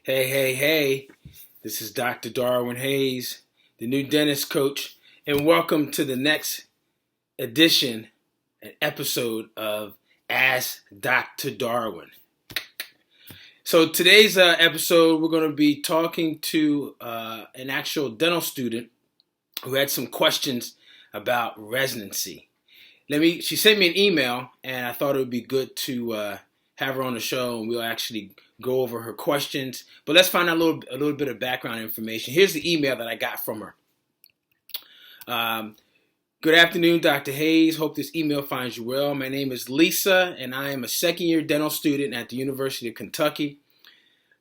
Hey, this is Dr. Darwin Hayes, the new dentist coach, and welcome to the next edition and episode of Ask Dr. Darwin. So today's episode, we're going to be talking to an actual dental student who had some questions about residency. She sent me an email, and I thought it would be good to have her on the show, and we'll actually go over her questions. But let's find out a little bit of background information. Here's the email that I got from her. Good afternoon, Dr. Hayes. Hope this email finds you well. My name is Lisa, and I am a second-year dental student at the University of Kentucky.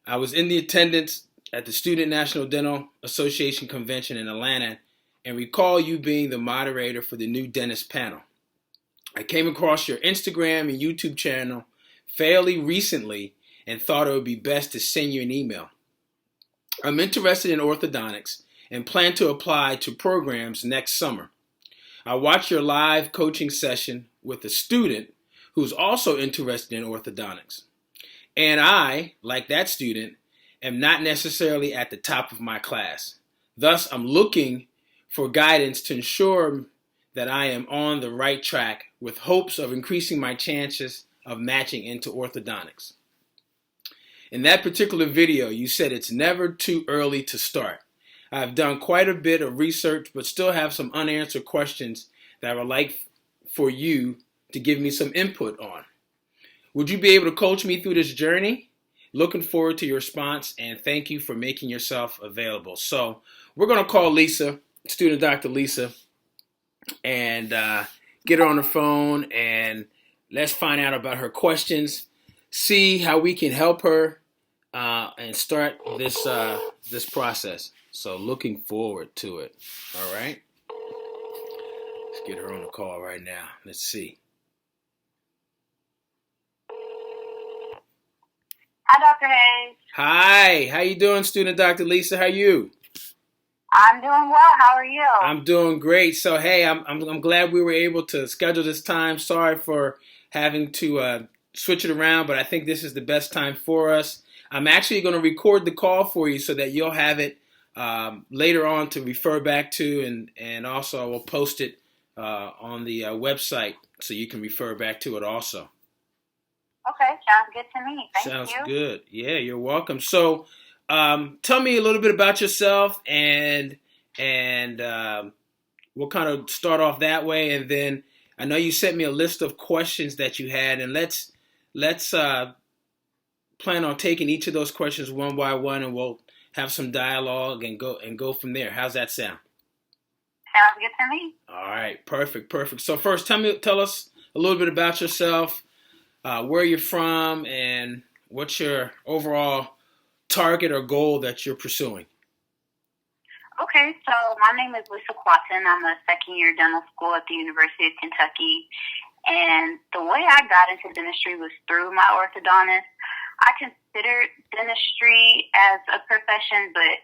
I was in the attendance at the Student National Dental Association Convention in Atlanta and recall you being the moderator for the new dentist panel. I came across your Instagram and YouTube channel fairly recently and thought it would be best to send you an email. I'm interested in orthodontics and plan to apply to programs next summer. I watched your live coaching session with a student who's also interested in orthodontics. And I, like that student, am not necessarily at the top of my class. Thus, I'm looking for guidance to ensure that I am on the right track with hopes of increasing my chances of matching into orthodontics. In that particular video, you said it's never too early to start. I've done quite a bit of research, but still have some unanswered questions that I would like for you to give me some input on. Would you be able to coach me through this journey? Looking forward to your response, and thank you for making yourself available. So we're going to call Lisa, student Dr. Lisa, and get her on the phone, and let's find out about her questions, see how we can help her, and start this process. So looking forward to it. All right. Let's get her on the call right now. Let's see. Hi, Dr. Hayes. Hi. How you doing, student Dr. Lisa? How are you? I'm doing well. How are you? I'm doing great. So, hey, I'm glad we were able to schedule this time. Sorry for having to switch it around, but I think this is the best time for us. I'm actually going to record the call for you so that you'll have it later on to refer back to, and also I will post it on the website so you can refer back to it also. Okay, sounds good to me. Thank you. Sounds good. Yeah, you're welcome. So, tell me a little bit about yourself, and we'll kind of start off that way, and then I know you sent me a list of questions that you had, and let's plan on taking each of those questions one by one, and we'll have some dialogue and go from there. How's that sound? Sounds good to me. All right, perfect. So first, tell us a little bit about yourself, where you're from, and what's your overall target or goal that you're pursuing. Okay, so my name is Lisa Quatten. I'm a second-year dental school at the University of Kentucky, and the way I got into dentistry was through my orthodontist. I considered dentistry as a profession, but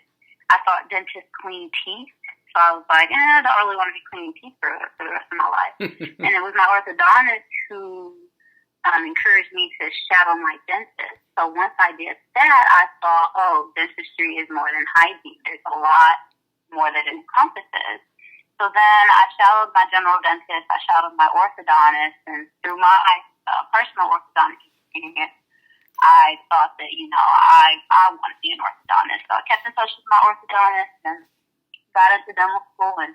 I thought dentists clean teeth. So I was like, I don't really want to be cleaning teeth for the rest of my life. And it was my orthodontist who encouraged me to shadow my dentist. So once I did that, I thought, dentistry is more than hygiene. There's a lot more that it encompasses. So then I shadowed my general dentist, I shadowed my orthodontist, and through my personal orthodontic experience, I thought that, I want to be an orthodontist. So I kept in touch with my orthodontist and got into dental school. And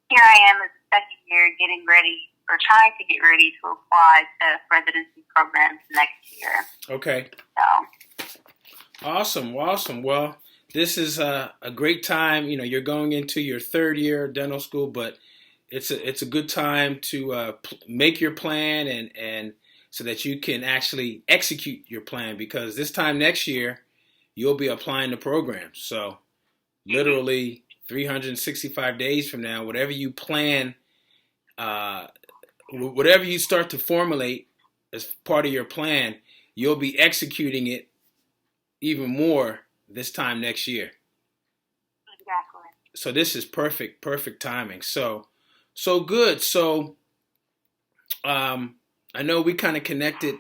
here I am as a second year trying to get ready to apply to residency programs next year. Okay. So. Awesome. Well, this is a great time. You're going into your third year of dental school, but it's a good time to make your plan and so that you can actually execute your plan, because this time next year, you'll be applying to programs. So literally 365 days from now, whatever you plan, whatever you start to formulate as part of your plan, you'll be executing it even more this time next year. Exactly. So this is perfect timing. So good. So, I know we kind of connected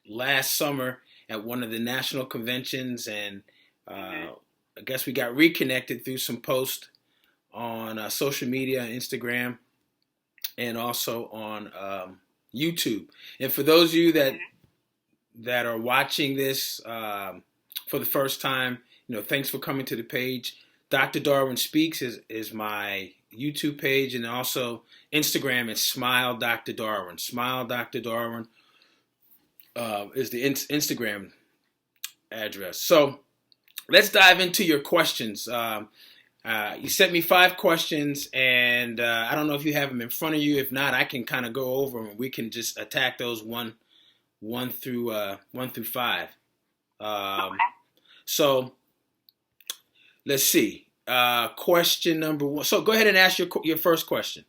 last summer at one of the national conventions, and I guess we got reconnected through some posts on social media, Instagram, and also on YouTube. And for those of you that are watching this for the first time, thanks for coming to the page. Dr. Darwin Speaks is my YouTube page, and also Instagram is Smile Dr. Darwin. Smile Dr. Darwin is the Instagram address. So let's dive into your questions. You sent me 5 questions, and I don't know if you have them in front of you. If not, I can kind of go over them. We can just attack those one through 5. Okay. So let's see. Question number 1. So go ahead and ask your first question.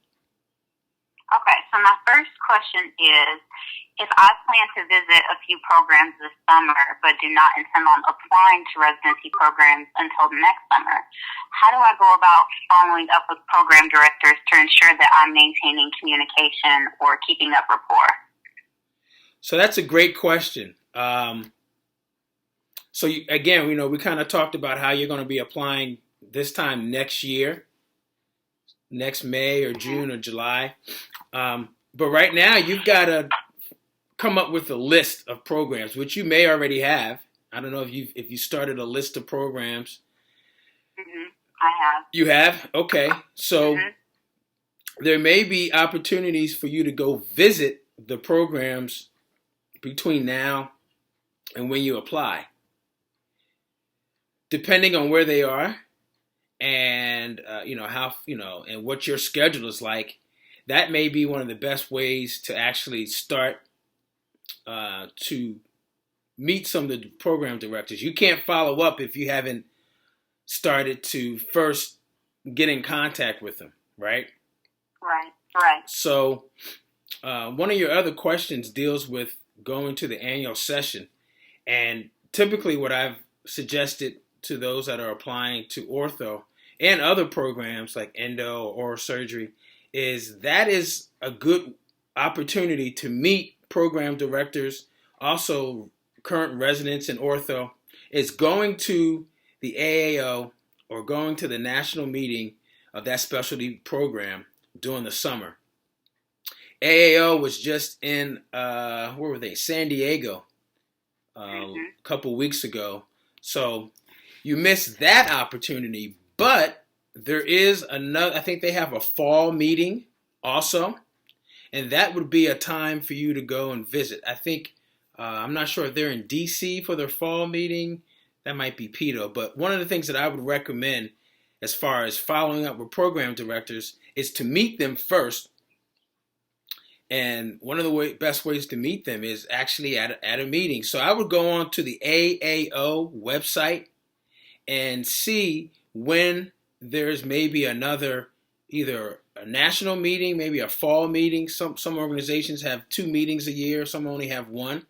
Okay, so my first question is, if I plan to visit a few programs this summer but do not intend on applying to residency programs until next summer, how do I go about following up with program directors to ensure that I'm maintaining communication or keeping up rapport? So that's a great question. Again, we kind of talked about how you're going to be applying this time next year, next May or June or July. But right now, you've got to come up with a list of programs, which you may already have. I don't know if you started a list of programs. I have. You have? Okay. So there may be opportunities for you to go visit the programs between now and when you apply. Depending on where they are and how and what your schedule is like, that may be one of the best ways to actually start to meet some of the program directors. You can't follow up if you haven't started to first get in contact with them, right? Right. So one of your other questions deals with going to the annual session. And typically what I've suggested to those that are applying to ortho and other programs like endo or oral surgery is a good opportunity to meet program directors, also current residents in ortho, is going to the AAO or going to the national meeting of that specialty program during the summer. AAO was just in, where were they? San Diego a couple weeks ago. So you missed that opportunity, but there is another, I think they have a fall meeting also, and that would be a time for you to go and visit. I think, I'm not sure if they're in DC for their fall meeting. That might be Pito, but one of the things that I would recommend as far as following up with program directors is to meet them first. And one of the best ways to meet them is actually at a meeting. So I would go on to the AAO website and see when there's maybe another, either a national meeting, maybe a fall meeting. Some organizations have 2 meetings a year, some only have 1.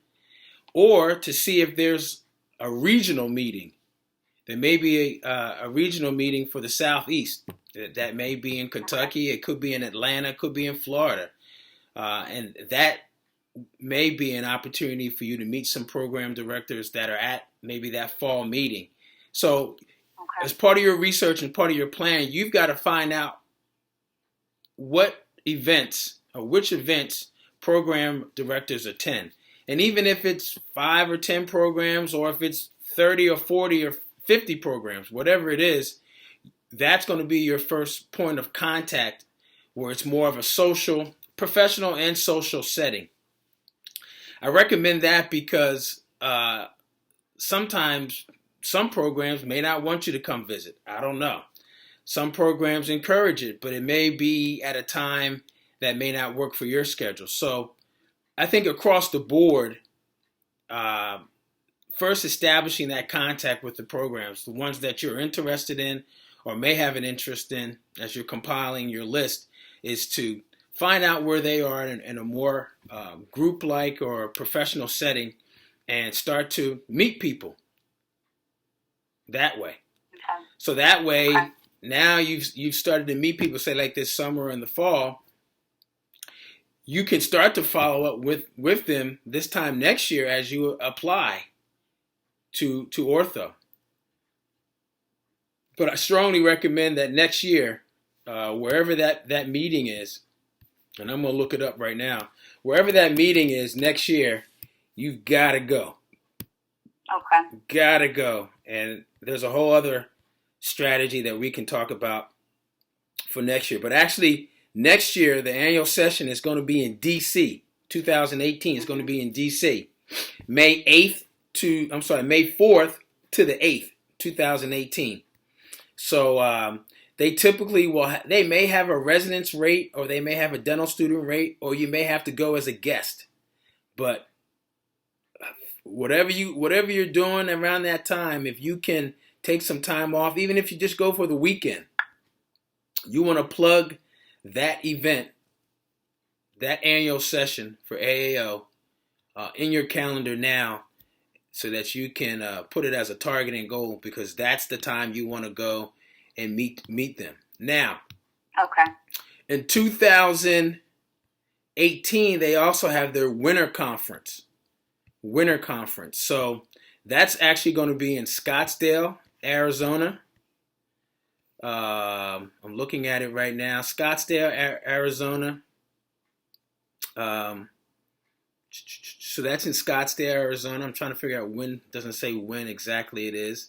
Or to see if there's a regional meeting. There may be a regional meeting for the Southeast. That may be in Kentucky, it could be in Atlanta, it could be in Florida. And that may be an opportunity for you to meet some program directors that are at maybe that fall meeting. So as part of your research and part of your plan, you've got to find out what events or which events program directors attend. And even if it's 5 or 10 programs, or if it's 30 or 40 or 50 programs, whatever it is, that's going to be your first point of contact where it's more of a professional and social setting. I recommend that because sometimes some programs may not want you to come visit. I don't know. Some programs encourage it, but it may be at a time that may not work for your schedule. So I think across the board, first establishing that contact with the programs, the ones that you're interested in or may have an interest in as you're compiling your list, is to find out where they are in a more group-like or professional setting and start to meet people that way. Okay. So that way, now you've started to meet people, say like this summer and the fall. You can start to follow up with them this time next year as you apply to ortho. But I strongly recommend that next year, wherever that meeting is, and I'm going to look it up right now, wherever that meeting is next year, you've got to go. Okay. Got to go. And there's a whole other strategy that we can talk about for next year. But actually, next year, the annual session is going to be in D.C. 2018 is going to be in D.C. May 4th to the 8th, 2018. So they typically they may have a residence rate, or they may have a dental student rate, or you may have to go as a guest. But whatever you're doing around that time, if you can take some time off, even if you just go for the weekend, you want to plug that event, that annual session for AAO in your calendar now, so that you can put it as a target and goal, because that's the time you want to go and meet them. Now, okay. In 2018, they also have their winter conference. So that's actually going to be in Scottsdale, Arizona. I'm looking at it right now. Scottsdale, Arizona. So that's in Scottsdale, Arizona. I'm trying to figure out when. It doesn't say when exactly it is.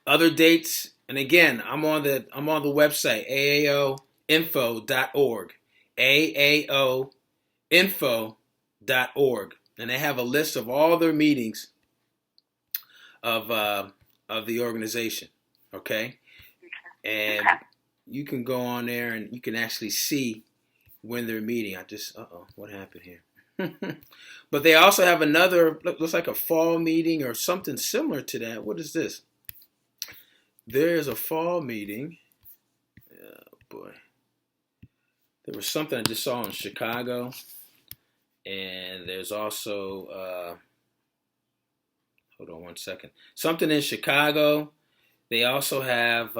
Other dates, and again, I'm on the website, AAOinfo.org. AAOinfo.org. And they have a list of all their meetings of the organization. Okay? And you can go on there and you can actually see when they're meeting. What happened here? But they also have another, looks like a fall meeting or something similar to that. What is this? There's a fall meeting. Oh boy. There was something I just saw in Chicago. And there's also, hold on one second. Something in Chicago. They also have,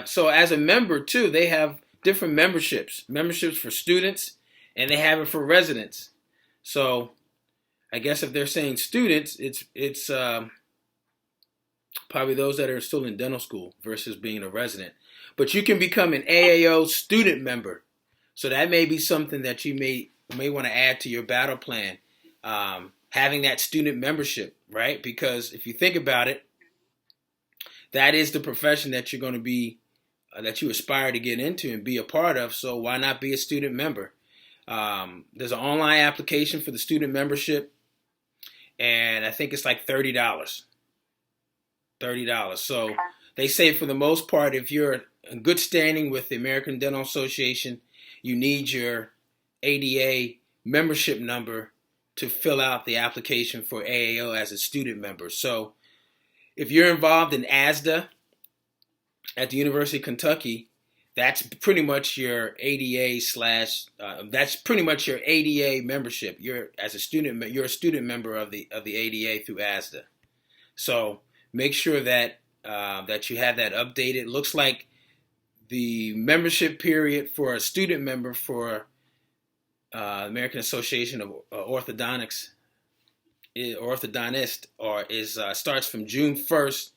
so as a member too, they have different memberships for students, and they have it for residents. So I guess if they're saying students, it's probably those that are still in dental school versus being a resident. But you can become an AAO student member. So that may be something that you may want to add to your battle plan, having that student membership, right? Because if you think about it, that is the profession that you're going to be, that you aspire to get into and be a part of. So why not be a student member? There's an online application for the student membership, and I think it's like $30. So they say for the most part, if you're in good standing with the American Dental Association, you need your ADA membership number to fill out the application for AAO as a student member. So if you're involved in ASDA at the University of Kentucky, that's pretty much your ADA that's pretty much your ADA membership. You're a student member of the ADA through ASDA. So make sure that that you have that updated. It looks like the membership period for a student member for American Association of Orthodontists starts from June 1st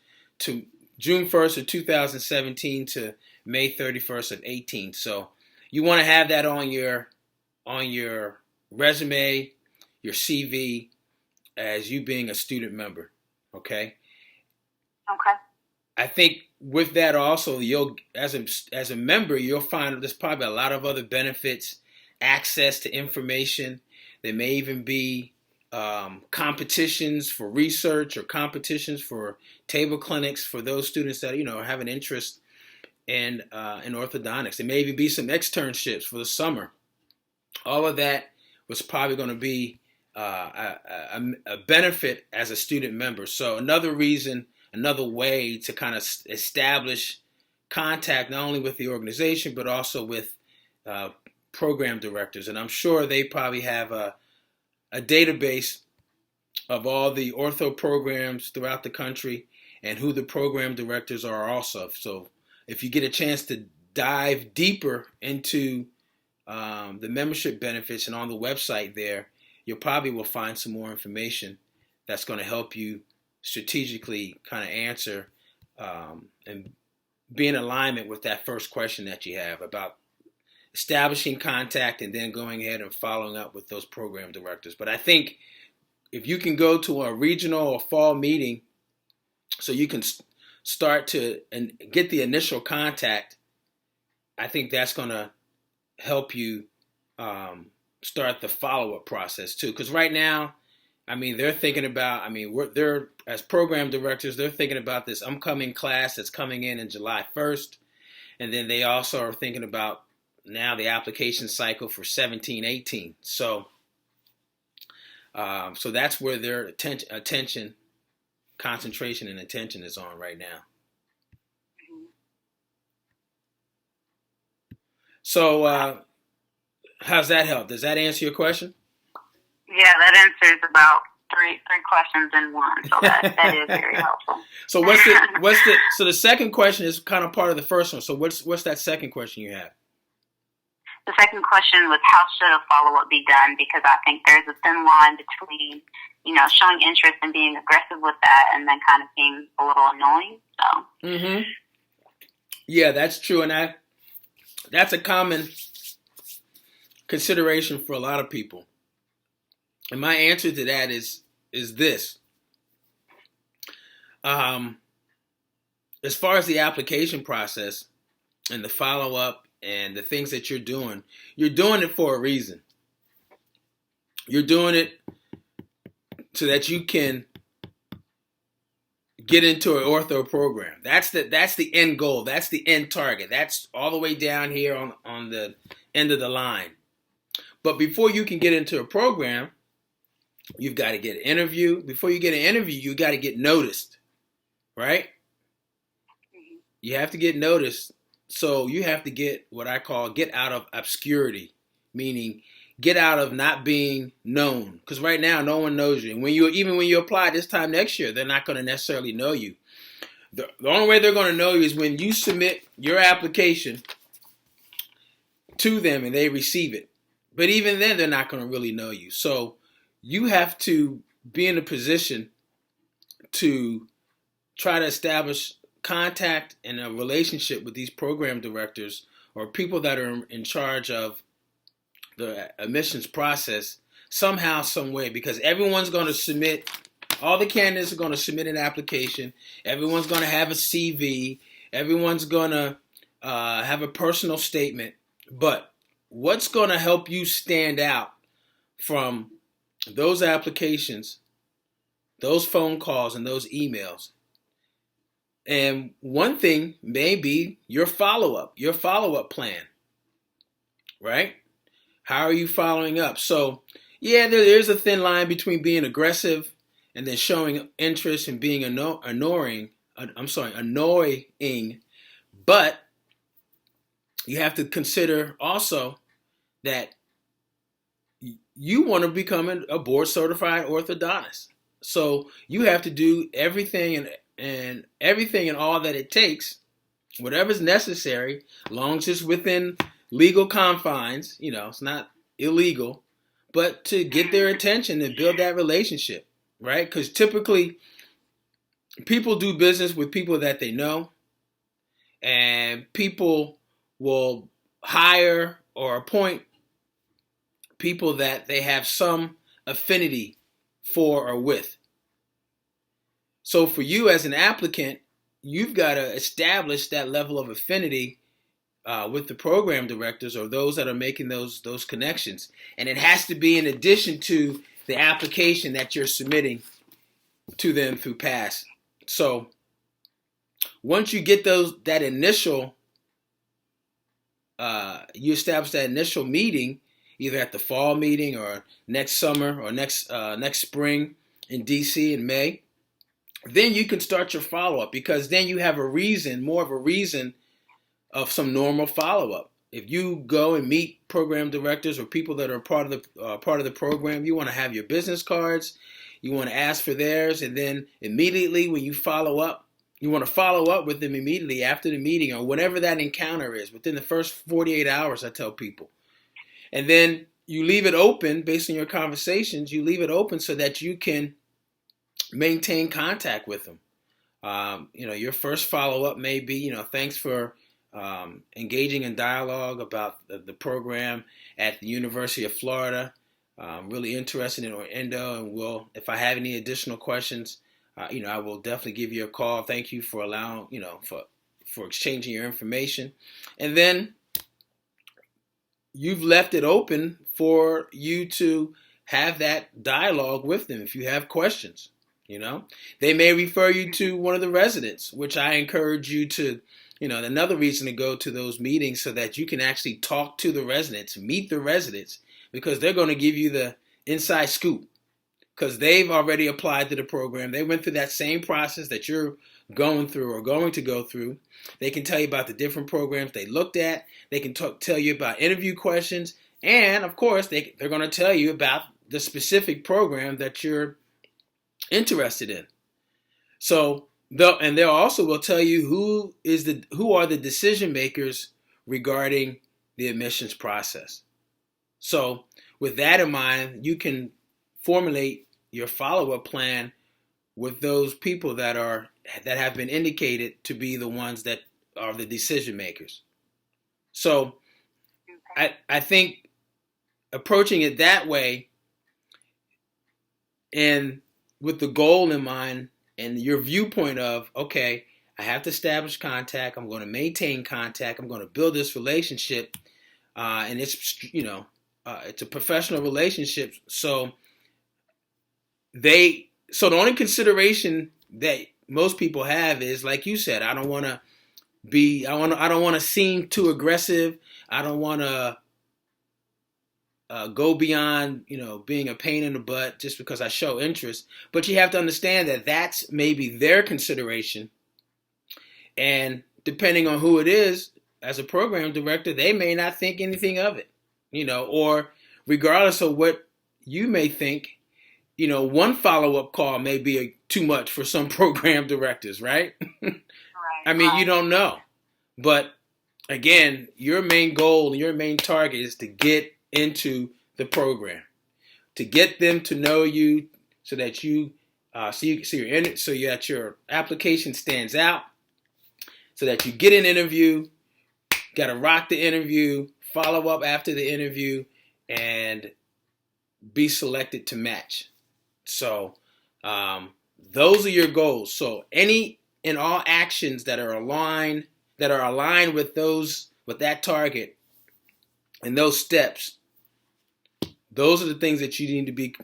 of 2017 to May 31st of 18. So you want to have that on your resume, your CV, as you being a student member. Okay. Okay. I think with that also, you'll as a member, you'll find there's probably a lot of other benefits, access to information. There may even be competitions for research or competitions for table clinics for those students that have an interest in orthodontics. There may even be some externships for the summer. All of that was probably going to be a benefit as a student member. So another way to kind of establish contact not only with the organization but also with program directors. And I'm sure they probably have a database of all the ortho programs throughout the country and who the program directors are also. So if you get a chance to dive deeper into the membership benefits and on the website there, you probably will find some more information that's going to help you strategically kind of answer and be in alignment with that first question that you have about establishing contact and then going ahead and following up with those program directors. But I think if you can go to a regional or fall meeting so you can start to and get the initial contact, I think that's going to help you start the follow-up process too. Because right now, I mean, they're thinking about, I mean, they're as program directors, they're thinking about this upcoming class that's coming in July 1st. And then they also are thinking about now the application cycle for 17-18. So that's where their attention, concentration, and attention is on right now. So how's that help? Does that answer your question? Yeah, that answers about three questions in one. So that is very helpful. So so the second question is kind of part of the first one. So what's that second question you have? The second question was, how should a follow-up be done? Because I think there's a thin line between, showing interest and being aggressive with that and then kind of being a little annoying. So. Mm-hmm. Yeah, that's true. And that's a common consideration for a lot of people. And my answer to that is this. As far as the application process and the follow-up and the things that you're doing it for a reason. You're doing it so that you can get into an ortho program. That's the end goal. That's the end target. That's all the way down here on the end of the line. But before you can get into a program, you've got to get an interview. Before you get an interview, you got to get noticed, right? You have to get noticed. So you have to get what I call get out of obscurity, meaning get out of not being known. Because right now, no one knows you. And even when you apply this time next year, they're not going to necessarily know you. The only way they're going to know you is when you submit your application to them and they receive it. But even then, they're not going to really know you. So you have to be in a position to try to establish contact and a relationship with these program directors or people that are in charge of the admissions process somehow, some way, because everyone's going to submit, all the candidates are going to submit an application, everyone's going to have a CV, everyone's going to have a personal statement, but what's going to help you stand out from those applications, those phone calls, and those emails? And one thing may be your follow-up plan, right? How are you following up? So, yeah, there's a thin line between being aggressive and then showing interest and being annoying. But you have to consider also that you want to become a board-certified orthodontist. So you have to do everything and all that it takes, whatever's necessary, as long as it's within legal confines, it's not illegal, but to get their attention and build that relationship, right? Because typically people do business with people that they know, and people will hire or appoint people that they have some affinity for or with. So for you as an applicant, you've got to establish that level of affinity with the program directors or those that are making those connections. And it has to be in addition to the application that you're submitting to them through PASS. So once you get that initial, you establish that initial meeting, either at the fall meeting or next summer or next spring in DC in May, then you can start your follow-up, because then you have more of a reason of some normal follow-up. If you go and meet program directors or people that are part of the program, you want to have your business cards, you want to ask for theirs, and then immediately when you follow up, you want to follow up with them immediately after the meeting or whatever that encounter is, within the first 48 hours, I tell people. And then you leave it open based on your conversations, you leave it open so that you can maintain contact with them. Your first follow-up may be, thanks for engaging in dialogue about the program at the University of Florida. I'm really interested in Orlando, and if I have any additional questions, I will definitely give you a call. Thank you for allowing, for exchanging your information. And then you've left it open for you to have that dialogue with them if you have questions. They may refer you to one of the residents, which I encourage you to, another reason to go to those meetings so that you can actually talk to the residents, meet the residents, because they're going to give you the inside scoop because they've already applied to the program. They went through that same process that you're going through or going to go through. They can tell you about the different programs they looked at. They can tell you about interview questions. And, of course, they're going to tell you about the specific program that you're interested in. So they also will tell you who are the decision makers regarding the admissions process. So with that in mind, you can formulate your follow-up plan with those people that have been indicated to be the ones that are the decision makers. So I think approaching it that way and with the goal in mind and your viewpoint of, okay, I have to establish contact. I'm going to maintain contact. I'm going to build this relationship. And it's, it's a professional relationship. So the only consideration that most people have is, like you said, I don't want to seem too aggressive. I don't want to go beyond, being a pain in the butt just because I show interest. But you have to understand that that's maybe their consideration. And depending on who it is, as a program director, they may not think anything of it, or regardless of what you may think, one follow-up call may be too much for some program directors, right? Right. I mean, you don't know. But again, your main goal, your main target is to get into the program, to get them to know you so that that your application stands out, so that you get an interview, got to rock the interview, follow up after the interview, and be selected to match. So those are your goals. So any and all actions that are aligned with that target and those steps, those are the things that you need to be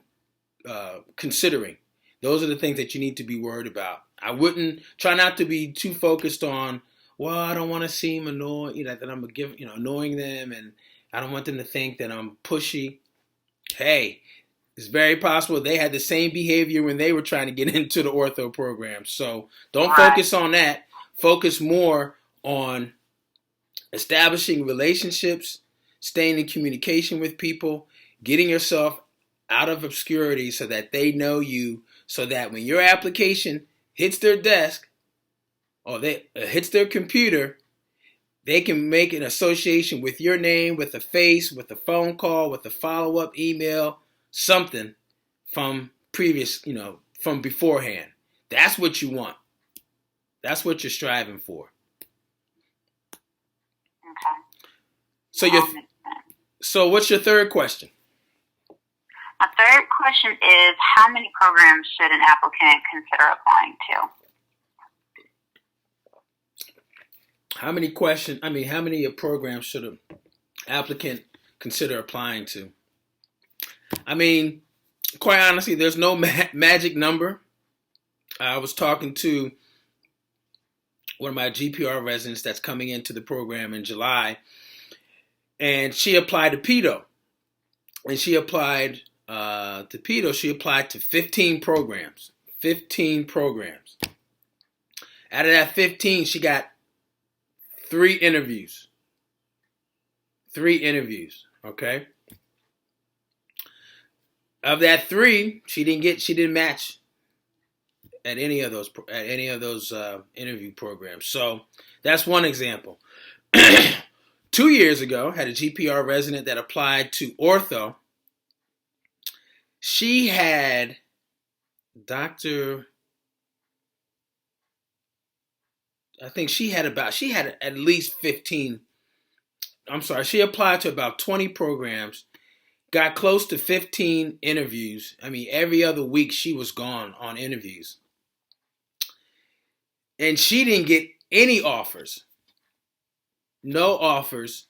considering. Those are the things that you need to be worried about. I wouldn't try not to be too focused on, well, I don't want to seem annoying, that I'm annoying them, and I don't want them to think that I'm pushy. Hey, it's very possible they had the same behavior when they were trying to get into the ortho program. So don't focus on that. Focus more on establishing relationships, staying in communication with people, getting yourself out of obscurity so that they know you, so that when your application hits their desk or hits their computer, they can make an association with your name, with a face, with a phone call, with a follow-up email, something from from beforehand. That's what you want. That's what you're striving for. Okay. So what's your third question? My third question is, how many programs should an applicant consider applying to? How many programs should an applicant consider applying to? I mean, quite honestly, there's no magic number. I was talking to one of my GPR residents that's coming into the program in July, and she applied to pedo. And she applied to pedo. She applied to 15 programs. 15 programs. Out of that 15, she got 3 interviews. 3 interviews. Okay. Of that 3, she didn't match at any of those interview programs. So that's one example. 2 years ago, had a GPR resident that applied to ortho. She had Dr. I think she had at least 15. I'm sorry, she applied to about 20 programs, got close to 15 interviews. I mean, every other week she was gone on interviews. And she didn't get any offers. No offers.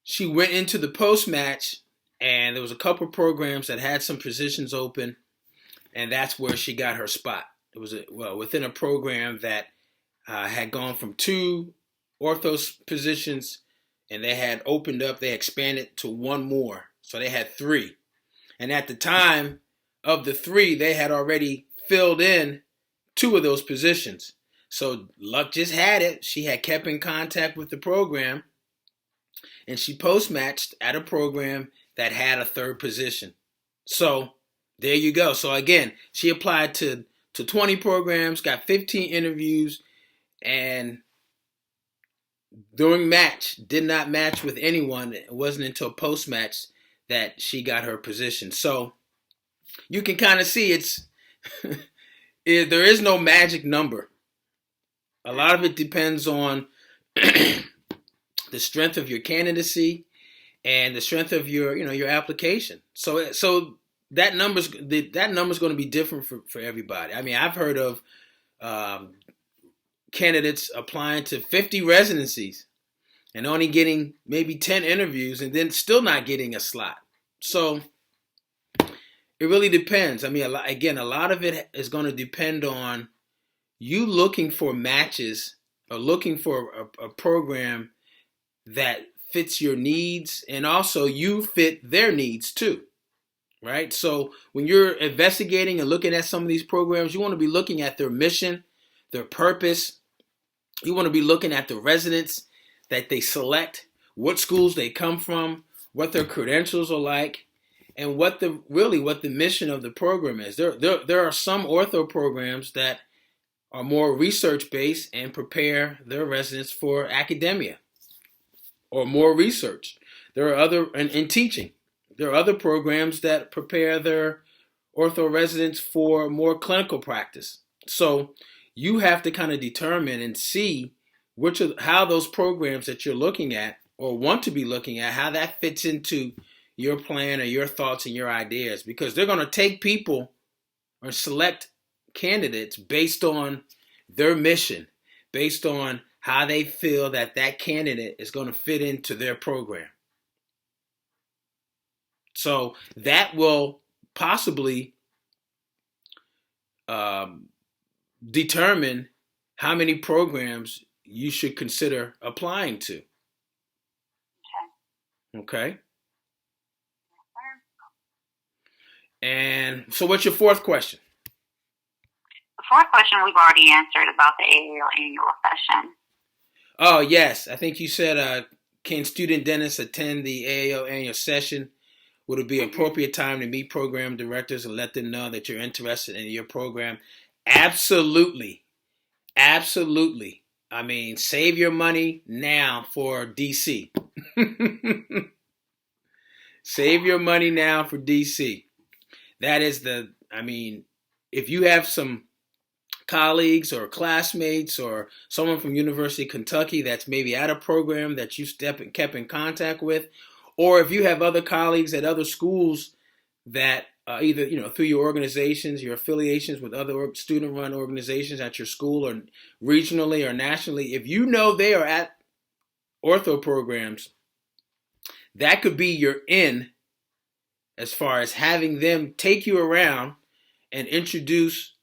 She went into the post match, and there was a couple of programs that had some positions open, and that's where she got her spot. It was within a program that had gone from 2 ortho positions, and they had opened up. They expanded to 1 more, so they had 3. And at the time of the 3, they had already filled in 2 of those positions. So luck just had it. She had kept in contact with the program, and she post-matched at a program that had a 3rd position. So there you go. So again, she applied to 20 programs, got 15 interviews, and during match, did not match with anyone. It wasn't until post-match that she got her position. So you can kind of see there is no magic number. A lot of it depends on the strength of your candidacy and the strength of your application. So that number's going to be different for everybody. I mean, I've heard of candidates applying to 50 residencies and only getting maybe 10 interviews and then still not getting a slot. So it really depends. I mean, a lot of it is going to depend on you looking for matches or looking for a program that fits your needs, and also you fit their needs too, right? So when you're investigating and looking at some of these programs, you want to be looking at their mission, their purpose. You want to be looking at the residents that they select, what schools they come from, what their credentials are like, and what the mission of the program is. There are some ortho programs that are more research-based and prepare their residents for academia or more research. There are other, in teaching, there are other programs that prepare their ortho residents for more clinical practice. So you have to kind of determine and see how those programs that you're looking at or want to be looking at, how that fits into your plan or your thoughts and your ideas, because they're going to take people or select candidates based on their mission, based on how they feel that candidate is going to fit into their program. So that will possibly determine how many programs you should consider applying to. Okay. And so what's your 4th question? The 4th question we've already answered about the AAO Annual Session. Oh, yes. I think you said, can student dentists attend the AAO Annual Session? Would it be an appropriate time to meet program directors and let them know that you're interested in your program? Absolutely. Absolutely. I mean, save your money now for DC. Save your money now for DC. That is if you have some colleagues or classmates or someone from University of Kentucky that's maybe at a program that you kept in contact with, or if you have other colleagues at other schools that either through your organizations, your affiliations with other student-run organizations at your school or regionally or nationally, if you know they are at ortho programs, that could be your in as far as having them take you around and introduce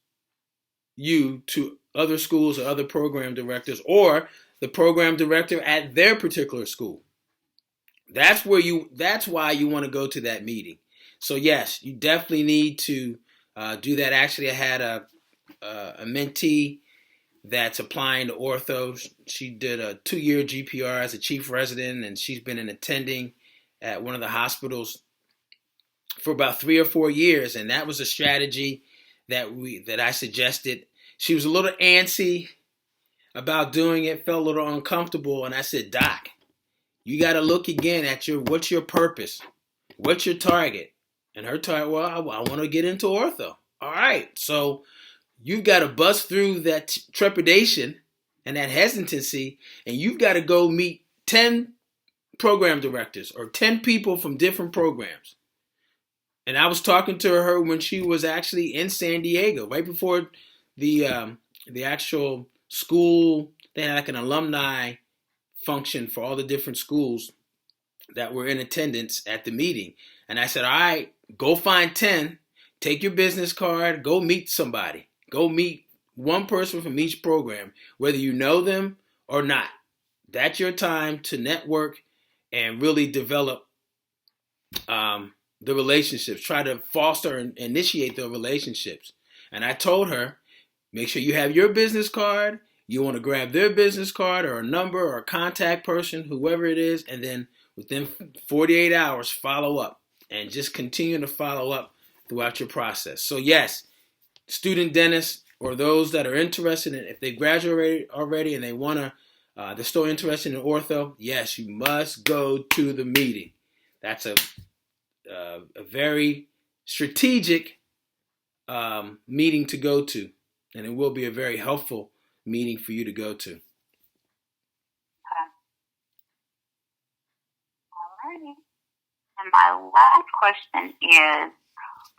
you to other schools or other program directors or the program director at their particular school. That's why you want to go to that meeting. So yes, you definitely need to do that. Actually, I had a mentee that's applying to ortho. She did a 2-year GPR as a chief resident, and she's been attending at one of the hospitals for about 3 or 4 years, and that was a strategy that I suggested. She was a little antsy about doing it, felt a little uncomfortable, and I said, Doc, you got to look again at what's your purpose? What's your target? And her target, well, I want to get into ortho. All right, so you've got to bust through that trepidation and that hesitancy, and you've got to go meet 10 program directors or 10 people from different programs. And I was talking to her when she was actually in San Diego, right before the actual school. They had like an alumni function for all the different schools that were in attendance at the meeting. And I said, all right, go find 10, take your business card, go meet somebody. Go meet one person from each program, whether you know them or not. That's your time to network and really develop the relationships. Try to foster and initiate the relationships. And I told her, make sure you have your business card. You want to grab their business card or a number or a contact person, whoever it is, and then within 48 hours, follow up and just continue to follow up throughout your process. So yes, student dentists or those that are interested in, if they graduated already and they want to, they're still interested in ortho, yes, you must go to the meeting. That's a very strategic meeting to go to, and it will be a very helpful meeting for you to go to. All righty. And my last question is,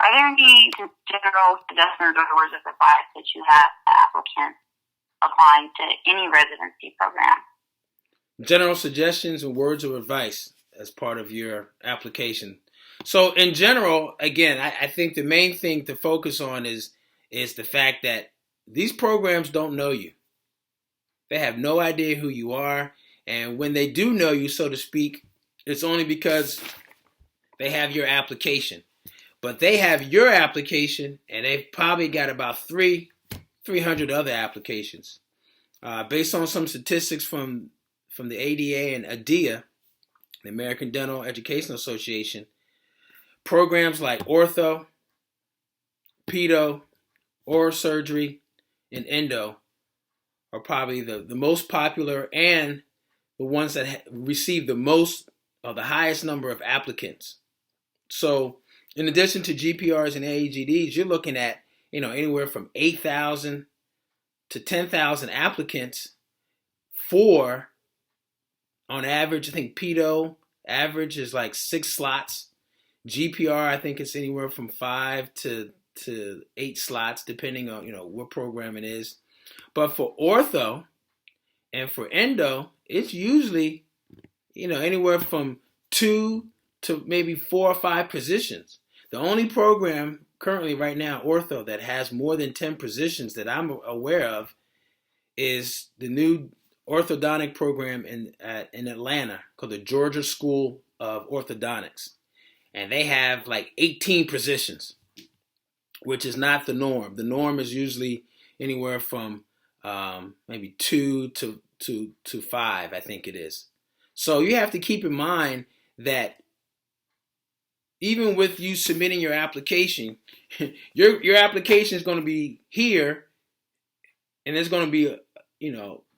are there any general suggestions or words of advice that you have to applicants applying to any residency program? General suggestions and words of advice as part of your application. So in general, again, I think the main thing to focus on is the fact that these programs don't know you. They have no idea who you are. And when they do know you, so to speak, it's only because they have your application. But they have your application, and they've probably got about 300 other applications. Based on some statistics from the ADA and ADEA, the American Dental Education Association, programs like ortho, pedo, oral surgery, and endo are probably the most popular and the ones that receive the most or the highest number of applicants. So in addition to GPRs and AEGDs, you're looking at anywhere from 8,000 to 10,000 applicants for, on average, I think pedo average is like 6 slots. GPR, I think it's anywhere from 5 to 8 slots, depending on what program it is. But for ortho and for endo, it's usually anywhere from 2 to maybe 4 or 5 positions. The only program currently right now, ortho, that has more than 10 positions that I'm aware of is the new orthodontic program in Atlanta called the Georgia School of Orthodontics. And they have like 18 positions, which is not the norm. The norm is usually anywhere from maybe 2 to 5, I think it is. So you have to keep in mind that even with you submitting your application, your application is going to be here, and there's going to be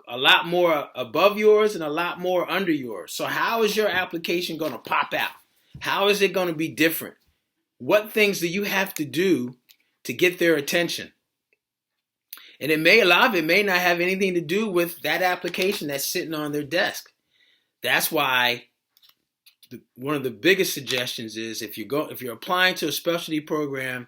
a lot more above yours and a lot more under yours. So how is your application going to pop out? How is it going to be different? What things do you have to do to get their attention? And a lot of it may not have anything to do with that application that's sitting on their desk. That's why one of the biggest suggestions is if you're applying to a specialty program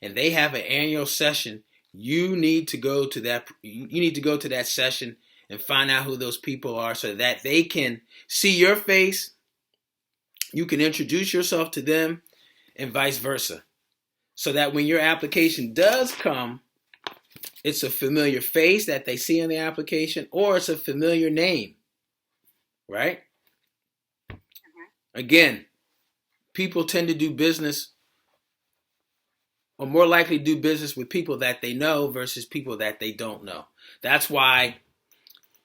and they have an annual session, you need to go to that session and find out who those people are so that they can see your face. You can introduce yourself to them and vice versa. So that when your application does come, it's a familiar face that they see in the application or it's a familiar name, right? Again, people tend to do business or more likely do business with people that they know versus people that they don't know. That's why,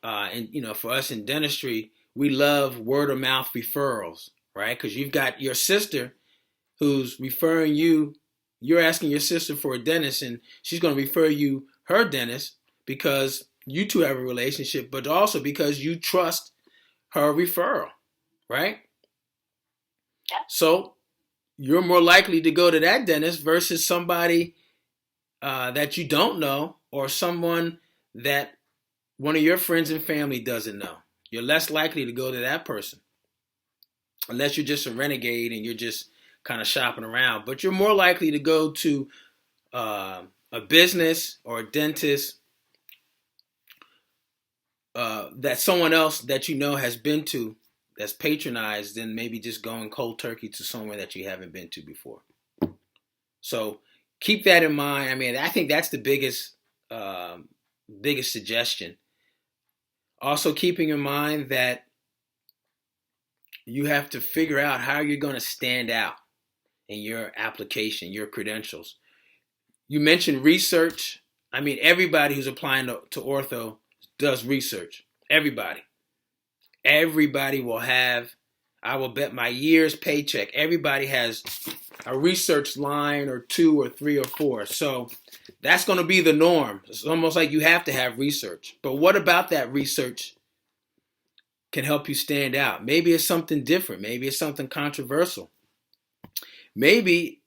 for us in dentistry, we love word of mouth referrals, right? Because you've got your sister who's referring you. You're asking your sister for a dentist, and she's going to refer you her dentist because you two have a relationship, but also because you trust her referral, right? So you're more likely to go to that dentist versus somebody that you don't know, or someone that one of your friends and family doesn't know. You're less likely to go to that person, unless you're just a renegade and you're just kind of shopping around. But you're more likely to go to a business or a dentist that someone else that you know has been to, that's patronized, than maybe just going cold turkey to somewhere that you haven't been to before. So keep that in mind. I mean, I think that's the biggest suggestion. Also, keeping in mind that you have to figure out how you're going to stand out in your application, your credentials. You mentioned research. I mean, everybody who's applying to ortho does research. Everybody will have, I will bet my year's paycheck, everybody has a research line or 2 or 3 or 4. So that's going to be the norm. It's almost like you have to have research. But what about that research can help you stand out? Maybe it's something different. Maybe it's something controversial. Maybe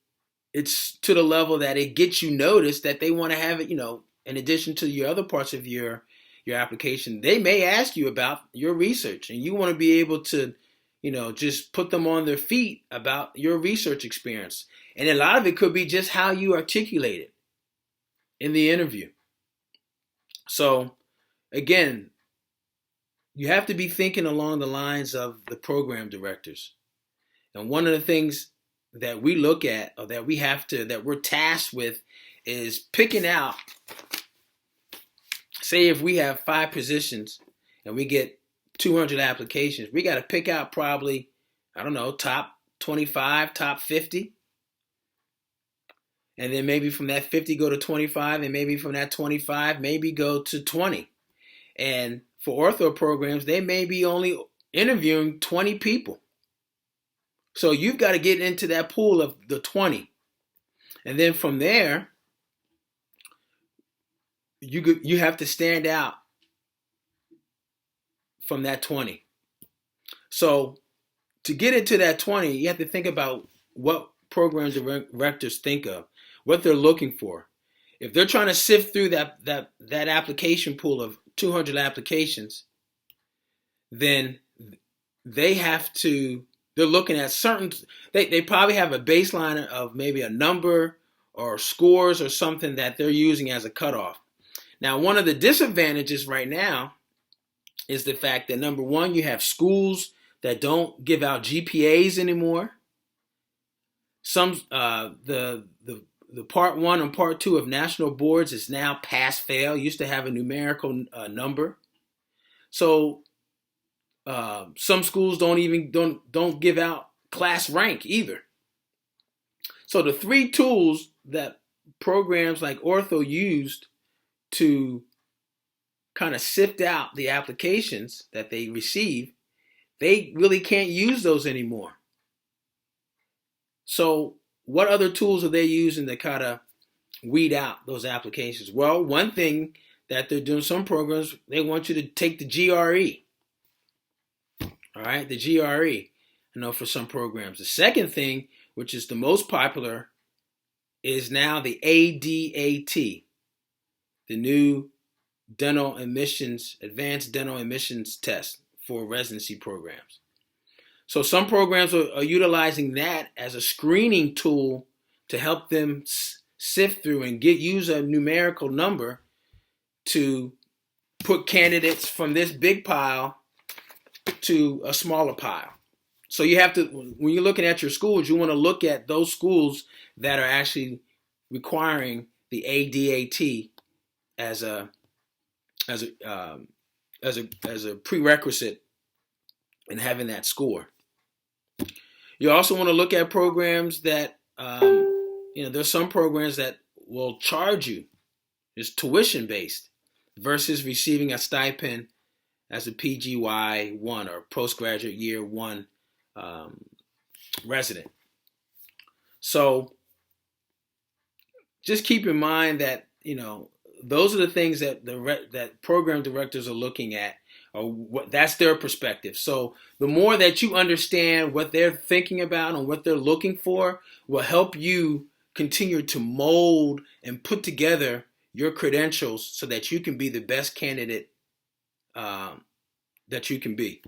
it's to the level that it gets you noticed, that they want to have it, in addition to your other parts of your application. They may ask you about your research, and you want to be able to, just put them on their feet about your research experience. And a lot of it could be just how you articulate it in the interview. So again, you have to be thinking along the lines of the program directors. And one of the things that we look at, or that we're tasked with, is picking out, say if we have 5 positions and we get 200 applications, we got to pick out probably, top 25, top 50. And then maybe from that 50 go to 25, and maybe from that 25 maybe go to 20. And for ortho programs, they may be only interviewing 20 people. So you've got to get into that pool of the 20. And then from there, you have to stand out from that 20. So to get into that 20, you have to think about what program directors think of, what they're looking for. If they're trying to sift through that application pool of 200 applications, then they're looking at they probably have a baseline of maybe a number or scores or something that they're using as a cutoff. Now, one of the disadvantages right now is the fact that, number one, you have schools that don't give out GPAs anymore. Some the part 1 and part 2 of national boards is now pass fail. Used to have a numerical number. So some schools don't give out class rank either. So the 3 tools that programs like ortho used to kind of sift out the applications that they receive, they really can't use those anymore. So what other tools are they using to kind of weed out those applications? Well, one thing that they're doing, some programs, they want you to take the GRE. All right, the GRE, for some programs. The second thing, which is the most popular, is now the ADAT, the new advanced dental admissions test for residency programs. So some programs are utilizing that as a screening tool to help them sift through and use a numerical number to put candidates from this big pile to a smaller pile. So you have to, when you're looking at your schools, you want to look at those schools that are actually requiring the ADAT as a prerequisite in having that score. You also want to look at programs that, there's some programs that will charge you, it's tuition based, versus receiving a stipend as a PGY1 or postgraduate year 1 resident. So just keep in mind that, those are the things that that program directors are looking at, or that's their perspective. So the more that you understand what they're thinking about and what they're looking for will help you continue to mold and put together your credentials so that you can be the best candidate that you can be.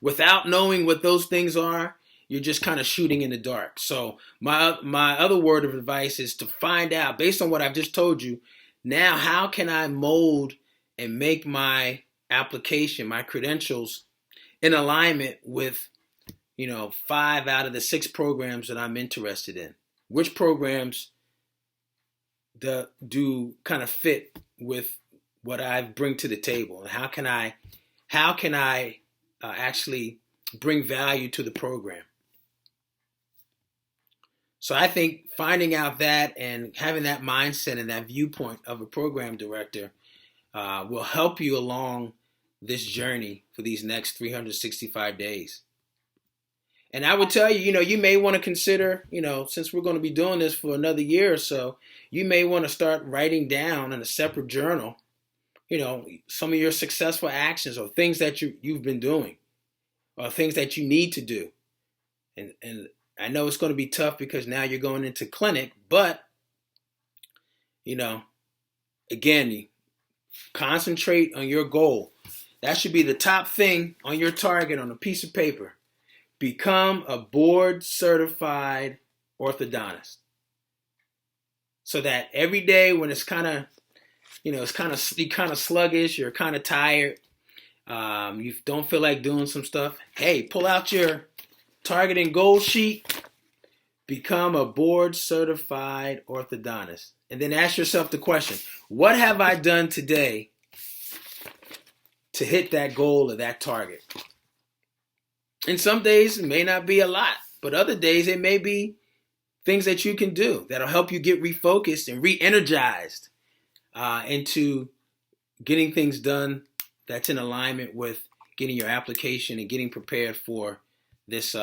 Without knowing what those things are, you're just kind of shooting in the dark. So my other word of advice is to find out, based on what I've just told you, now how can I mold and make my application, my credentials, in alignment with 5 out of the 6 programs that I'm interested in. Which programs do kind of fit with what I bring to the table, and how can I actually bring value to the program? So I think finding out that and having that mindset and that viewpoint of a program director will help you along this journey for these next 365 days. And I would tell you, you may want to consider, since we're going to be doing this for another year or so, you may want to start writing down in a separate journal, some of your successful actions or things that you've been doing or things that you need to do. And I know it's going to be tough because now you're going into clinic, but, again, you concentrate on your goal. That should be the top thing on your target on a piece of paper. Become a board certified orthodontist. So that every day when it's kind of, you're kind of sluggish, you're kind of tired, you don't feel like doing some stuff, hey, pull out your target and goal sheet, become a board certified orthodontist. And then ask yourself the question, what have I done today to hit that goal or that target? And some days it may not be a lot, but other days it may be things that you can do that'll help you get refocused and re-energized into getting things done that's in alignment with getting your application and getting prepared for this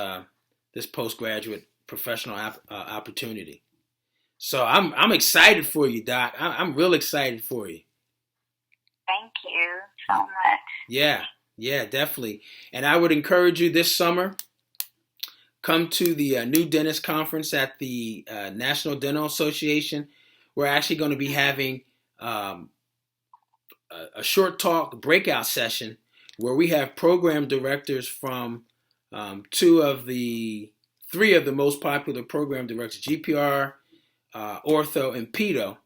postgraduate professional opportunity. So I'm excited for you, Doc. I'm real excited for you. Thank you so much. Yeah, definitely. And I would encourage you this summer, come to the New Dentist Conference at the National Dental Association. We're actually going to be having a short talk breakout session where we have program directors from 3 of the most popular program directors, GPR, Ortho, and Pedo,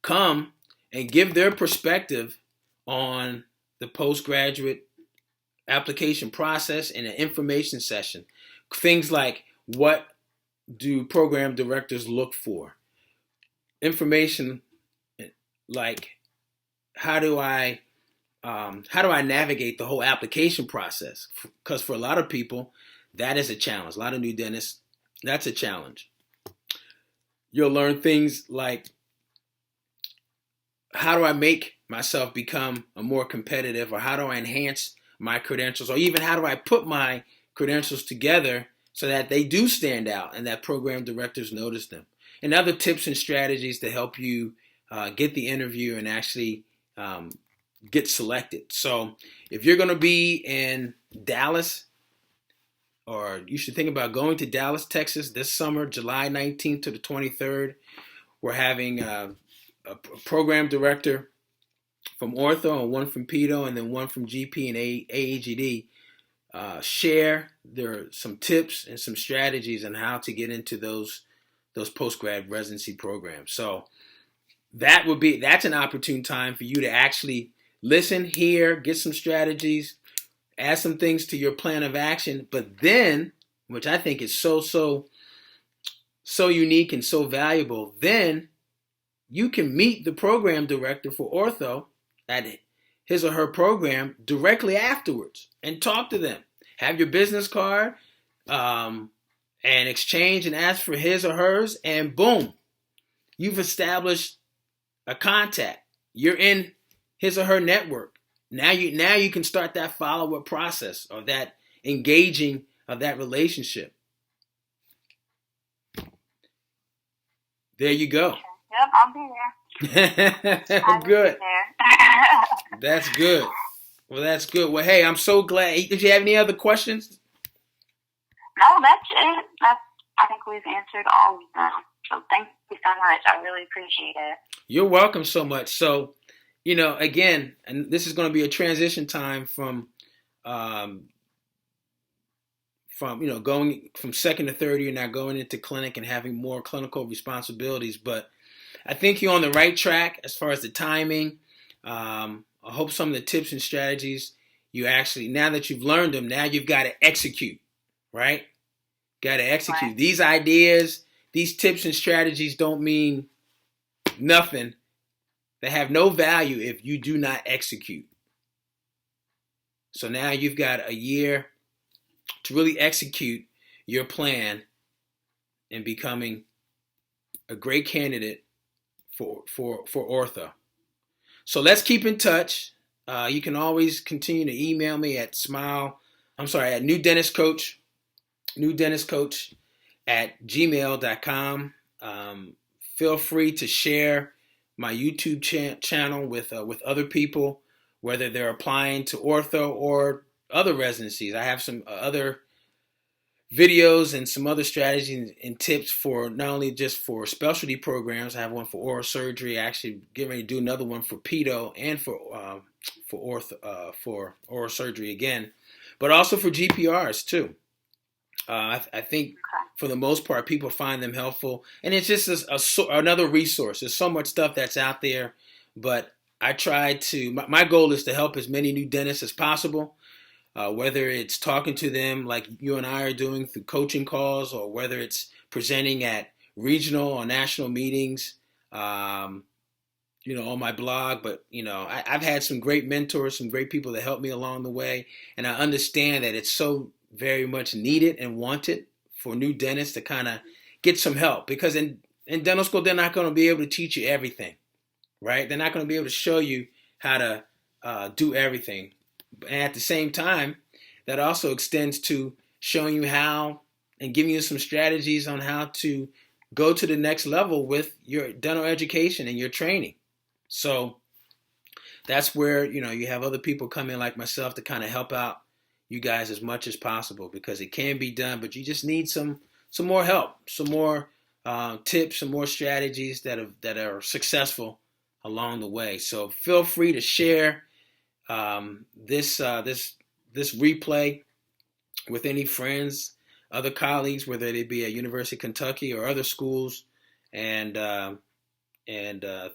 come and give their perspective on the postgraduate application process in an information session. Things like, what do program directors look for? Information like, how do I navigate the whole application process? Because for a lot of people, that is a challenge. A lot of new dentists, that's a challenge. You'll learn things like, how do I make myself become a more competitive, or how do I enhance my credentials, or even how do I put my credentials together so that they do stand out and that program directors notice them, and other tips and strategies to help you get the interview and actually get selected. So if you're going to be in Dallas, or you should think about going to Dallas, Texas this summer, July 19th to the 23rd, we're having a program director from Ortho and one from Pedo and then one from GP and AAGD share some tips and some strategies on how to get into those post-grad residency programs. So that's an opportune time for you to actually listen, hear, get some strategies, add some things to your plan of action, but then, which I think is so unique and so valuable, then you can meet the program director for Ortho at his or her program directly afterwards and talk to them. Have your business card and exchange and ask for his or hers, and boom, you've established a contact. You're in his or her network. Now you can start that follow-up process, or that engaging of that relationship. There you go. Yep, I'll be there. Good. That's good. Well, that's good. Well, hey, I'm so glad. Did you have any other questions? No, that's it. I think we've answered all of them. So thank you so much. I really appreciate it. You're welcome so much. So, again, and this is going to be a transition time from going from second to third year, now going into clinic and having more clinical responsibilities. But I think you're on the right track as far as the timing. I hope some of the tips and strategies you actually, now that you've learned them, now you've got to execute, right? Got to execute. Right. These ideas, these tips and strategies don't mean nothing. They have no value if you do not execute. So now you've got a year to really execute your plan in becoming a great candidate for ortho. So let's keep in touch. You can always continue to email me at newdentistcoach@gmail.com. Feel free to share my YouTube channel with other people, whether they're applying to ortho or other residencies. I have some other videos and some other strategies and tips for not only just for specialty programs. I have one for oral surgery. I actually getting ready to do another one for pedo and for oral surgery again, but also for GPRs too. I think for the most part, people find them helpful, and it's just another resource. There's so much stuff that's out there, but I try to. My goal is to help as many new dentists as possible. Whether it's talking to them like you and I are doing through coaching calls, or whether it's presenting at regional or national meetings, on my blog. But, I've had some great mentors, some great people that helped me along the way. And I understand that it's so very much needed and wanted for new dentists to kind of get some help, because in dental school, they're not going to be able to teach you everything, right? They're not going to be able to show you how to do everything. And at the same time, that also extends to showing you how and giving you some strategies on how to go to the next level with your dental education and your training. So that's where, you have other people come in like myself to kind of help out you guys as much as possible, because it can be done, but you just need some more help, some more tips, some more strategies that are successful along the way. So feel free to share this replay with any friends, other colleagues, whether they be at University of Kentucky or other schools, and I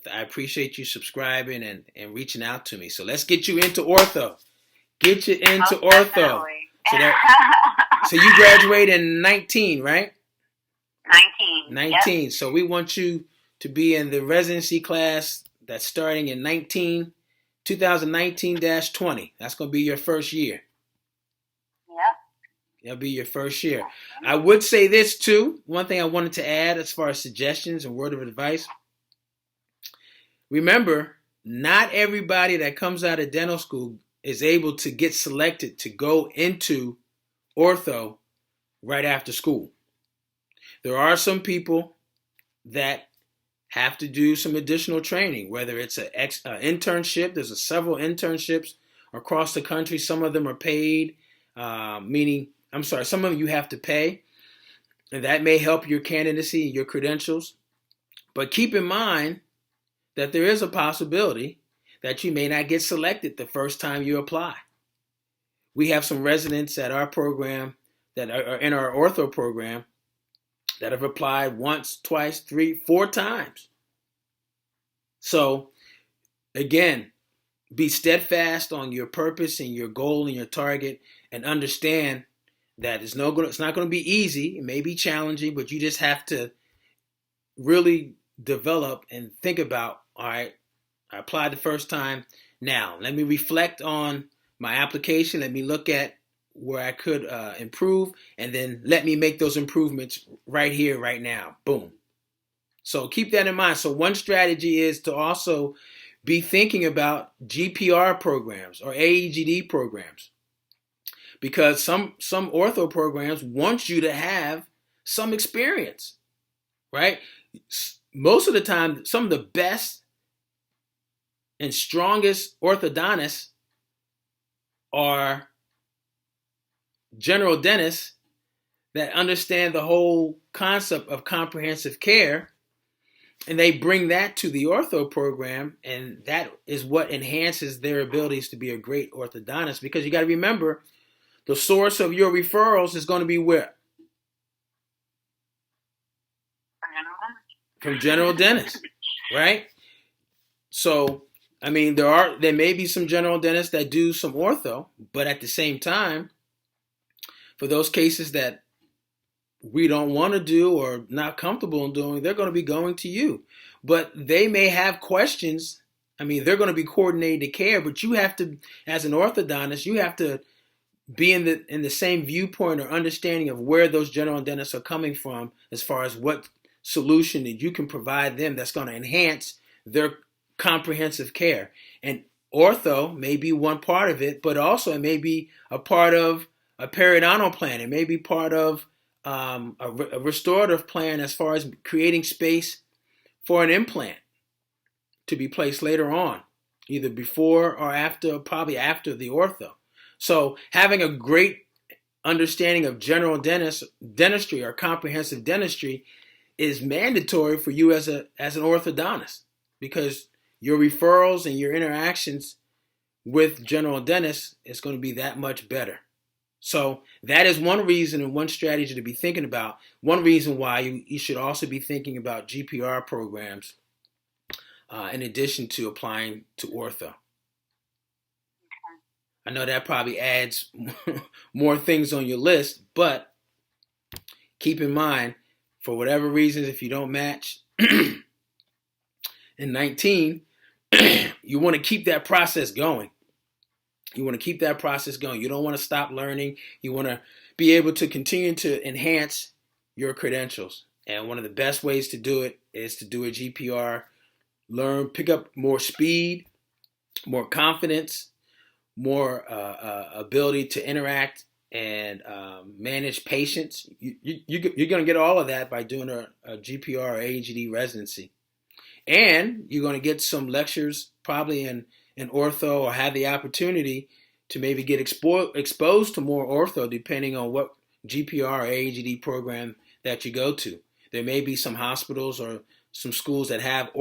appreciate you subscribing and reaching out to me. So let's get you into ortho. Get you into ortho. So you graduate in 19, right? 19. Yep. So we want you to be in the residency class that's starting in 2019-20. That's going to be your first year. Yep. That'll be your first year. I would say this too. One thing I wanted to add as far as suggestions and word of advice. Remember, not everybody that comes out of dental school is able to get selected to go into ortho right after school. There are some people that have to do some additional training, whether it's an internship. There's several internships across the country. Some of them are paid, some of them you have to pay, and that may help your candidacy and your credentials. But keep in mind that there is a possibility that you may not get selected the first time you apply. We have some residents at our program that are in our ortho program that have applied once, twice, 3, 4 times. So, again, be steadfast on your purpose and your goal and your target, and understand that it's not going to be easy. It may be challenging, but you just have to really develop and think about, all right, I applied the first time. Now, let me reflect on my application. Let me look at where I could improve, and then let me make those improvements right here, right now. Boom. So keep that in mind. So one strategy is to also be thinking about GPR programs or AEGD programs, because some ortho programs want you to have some experience, right? Most of the time, some of the best and strongest orthodontists are general dentists that understand the whole concept of comprehensive care, and they bring that to the ortho program, and that is what enhances their abilities to be a great orthodontist, because you got to remember, the source of your referrals is going to be where? From general dentists, right? So, I mean, there may be some general dentists that do some ortho, but at the same time, for those cases that we don't want to do or not comfortable in doing, they're going to be going to you. But they may have questions. I mean, they're going to be coordinated care, but you have to, as an orthodontist, you have to be in the same viewpoint or understanding of where those general dentists are coming from, as far as what solution that you can provide them that's going to enhance their comprehensive care. And ortho may be one part of it, but also it may be a part of a periodontal plan. It may be part of a restorative plan, as far as creating space for an implant to be placed later on, either before or after, probably after the ortho. So having a great understanding of general dentistry or comprehensive dentistry is mandatory for you as an orthodontist, because your referrals and your interactions with general dentists is going to be that much better. So that is one reason and one strategy to be thinking about. One reason why you should also be thinking about GPR programs in addition to applying to ortho. I know that probably adds more things on your list, but keep in mind, for whatever reasons, if you don't match in 19, you want to keep that process going. You want to keep that process going. You don't want to stop learning. You want to be able to continue to enhance your credentials. And one of the best ways to do it is to do a GPR, pick up more speed, more confidence, more ability to interact and manage patients. You're going to get all of that by doing a GPR or AGD residency. And you're going to get some lectures probably in ortho, or have the opportunity to maybe get exposed to more ortho, depending on what GPR or AGD program that you go to. There may be some hospitals or some schools that have an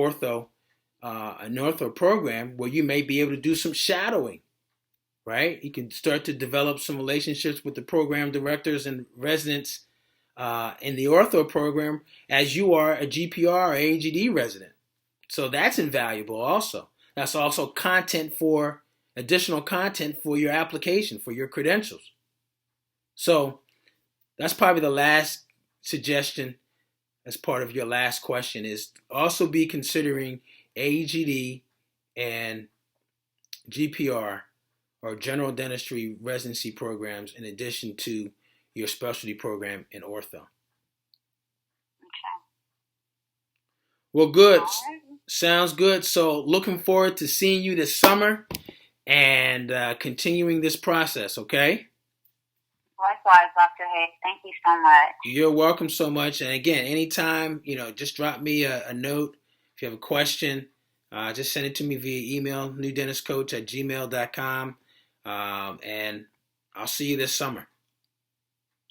ortho program where you may be able to do some shadowing, right? You can start to develop some relationships with the program directors and residents in the ortho program as you are a GPR or AGD resident. So that's invaluable also. That's also additional content for your application, for your credentials. So that's probably the last suggestion as part of your last question, is also be considering AGD and GPR or general dentistry residency programs in addition to your specialty program in ortho. Okay. Well, good. Sounds good. So looking forward to seeing you this summer and continuing this process, okay? Likewise, Dr. Hayes. Thank you so much. You're welcome so much. And again, anytime, just drop me a note. If you have a question, just send it to me via email, newdentistcoach@gmail.com. And I'll see you this summer.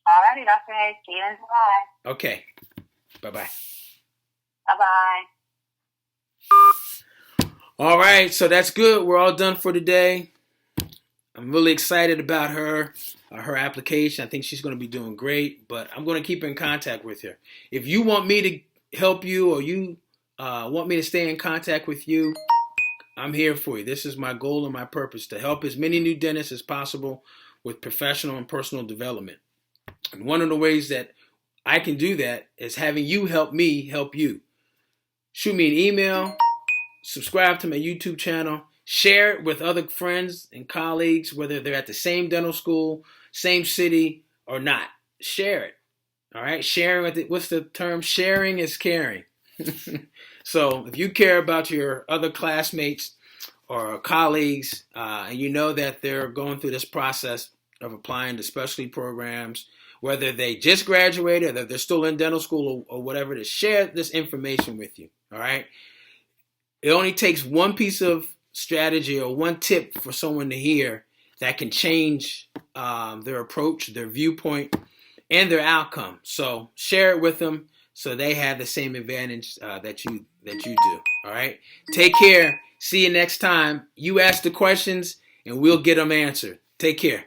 Alrighty, Dr. Hayes. See you in July. Okay. Bye-bye. Bye-bye. All right, so that's good. We're all done for today. I'm really excited about her application. I think she's going to be doing great, but I'm going to keep in contact with her. If you want me to help you, or you want me to stay in contact with you, I'm here for you. This is my goal and my purpose, to help as many new dentists as possible with professional and personal development. And one of the ways that I can do that is having you help me help you. Shoot me an email, subscribe to my YouTube channel, share it with other friends and colleagues, whether they're at the same dental school, same city, or not. Share it. All right? Sharing, what's the term? Sharing is caring. So if you care about your other classmates or colleagues, and you know that they're going through this process of applying to specialty programs, whether they just graduated or they're still in dental school or whatever, to share this information with you. All right? It only takes one piece of strategy or one tip for someone to hear that can change their approach, their viewpoint, and their outcome. So share it with them so they have the same advantage that you do. All right. Take care. See you next time. You ask the questions and we'll get them answered. Take care.